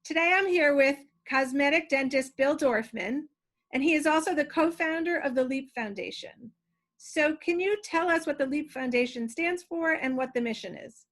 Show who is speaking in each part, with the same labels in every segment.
Speaker 1: Today I'm here with cosmetic dentist Bill Dorfman, and he is also the co-founder of the LEAP Foundation. So can you tell us what the LEAP Foundation stands for and what the mission is?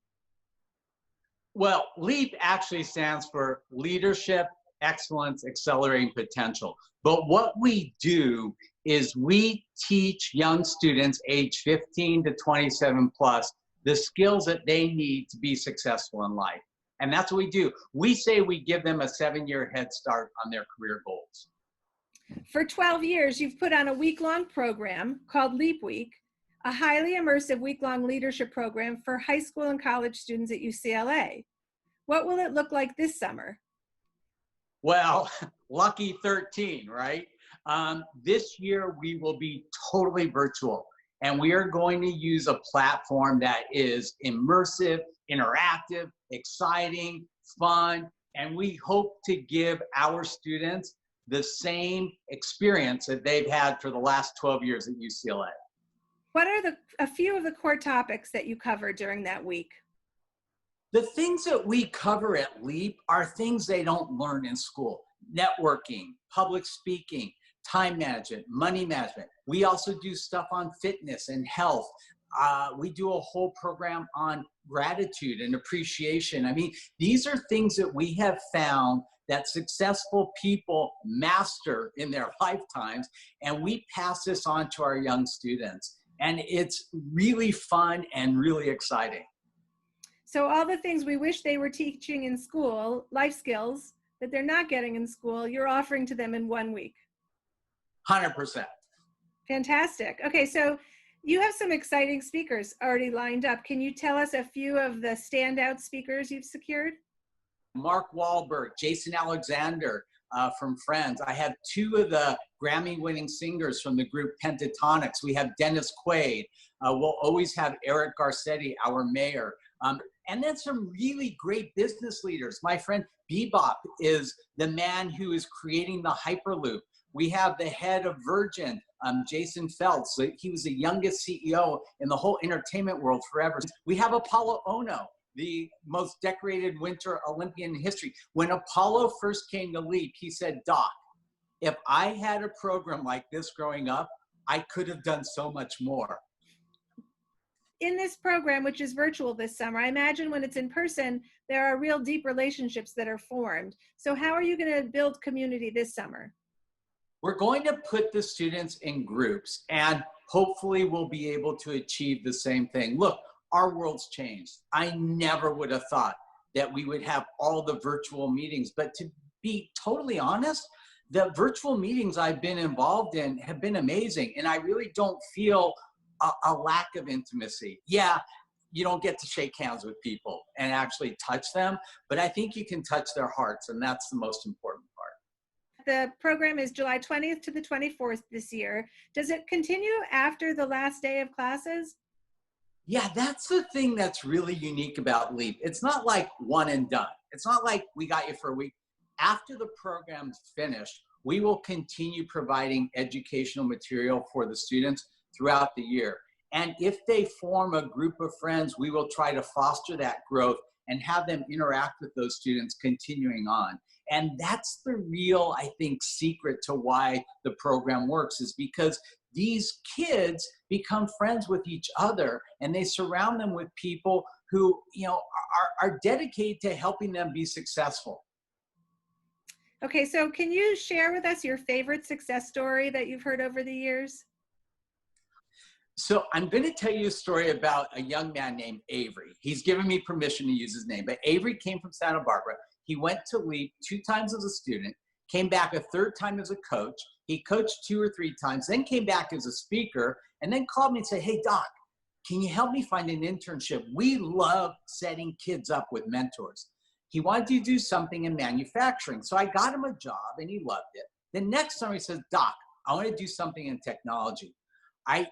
Speaker 2: Well, LEAP actually stands for Leadership, Excellence, Accelerating Potential. But what we do is we teach young students age 15 to 27 plus the skills that they need to be successful in life. And that's what we do. We say we give them a 7-year head start on their career goals.
Speaker 1: For 12 years, you've put on a week-long program called LEAP Week, a highly immersive week-long leadership program for high school and college students at UCLA. What will it look like this summer?
Speaker 2: Well, lucky 13, right? This year we will be totally virtual, and we are going to use a platform that is immersive, interactive, exciting, fun, and we hope to give our students the same experience that they've had for the last 12 years at UCLA.
Speaker 1: What are a few of the core topics that you covered during that week?
Speaker 2: The things that we cover at LEAP are things they don't learn in school. Networking, public speaking, time management, money management. We also do stuff on fitness and health. We do a whole program on gratitude and appreciation. I mean, these are things that we have found that successful people master in their lifetimes, and we pass this on to our young students. And it's really fun and really exciting.
Speaker 1: So all the things we wish they were teaching in school, life skills that they're not getting in school, you're offering to them in 1 week.
Speaker 2: 100%.
Speaker 1: Fantastic. Okay, so you have some exciting speakers already lined up. Can you tell us a few of the standout speakers you've secured?
Speaker 2: Mark Wahlberg, Jason Alexander from Friends. I have 2 of the Grammy-winning singers from the group Pentatonix. We have Dennis Quaid. We'll always have Eric Garcetti, our mayor. And then some really great business leaders. My friend Bebop is the man who is creating the Hyperloop. We have the head of Virgin, Jason Feltz. So he was the youngest CEO in the whole entertainment world forever. We have Apollo Ono, the most decorated Winter Olympian in history. When Apollo first came to LEAP, he said, "Doc, if I had a program like this growing up, I could have done so much more."
Speaker 1: In this program, which is virtual this summer, I imagine when it's in person, there are real deep relationships that are formed. So how are you going to build community this summer?
Speaker 2: We're going to put the students in groups, and hopefully we'll be able to achieve the same thing. Look, our world's changed. I never would have thought that we would have all the virtual meetings, but to be totally honest, the virtual meetings I've been involved in have been amazing, and I really don't feel a lack of intimacy. Yeah, you don't get to shake hands with people and actually touch them, but I think you can touch their hearts, and that's the most important part.
Speaker 1: The program is July 20th to the 24th this year. Does it continue after the last day of classes?
Speaker 2: Yeah, that's the thing that's really unique about LEAP. It's not like one and done. It's not like we got you for a week. After the program's finished, we will continue providing educational material for the students throughout the year. And if they form a group of friends, we will try to foster that growth and have them interact with those students continuing on. And that's the real, I think, secret to why the program works, is because these kids become friends with each other, and they surround them with people who, are dedicated to helping them be successful.
Speaker 1: Okay, so can you share with us your favorite success story that you've heard over the years?
Speaker 2: So I'm going to tell you a story about a young man named Avery. He's given me permission to use his name, but Avery came from Santa Barbara. He went to LEAP 2 times as a student, came back a 3rd time as a coach. He coached 2 or 3 times, then came back as a speaker, and then called me and said, "Hey, Doc, can you help me find an internship? We love setting kids up with mentors." He wanted to do something in manufacturing. So I got him a job, and he loved it. The next summer he says, "Doc, I want to do something in technology." I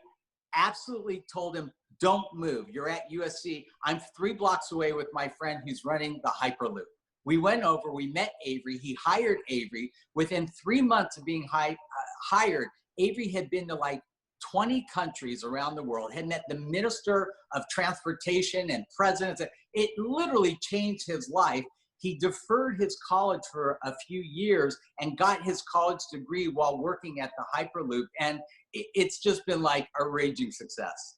Speaker 2: absolutely told him, "Don't move. You're at USC. I'm 3 blocks away with my friend who's running the Hyperloop." We went over, we met Avery. He hired Avery. Within 3 months of being hired, Avery had been to like 20 countries around the world, had met the Minister of Transportation and presidents. It literally changed his life. He deferred his college for a few years and got his college degree while working at the Hyperloop. And it's just been like a raging success.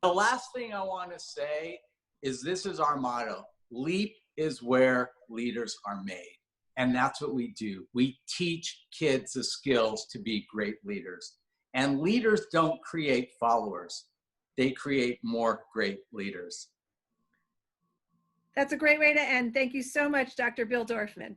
Speaker 2: The last thing I want to say is this is our motto: LEAP is where leaders are made. And that's what we do. We teach kids the skills to be great leaders. And leaders don't create followers. They create more great leaders.
Speaker 1: That's a great way to end. Thank you so much, Dr. Bill Dorfman.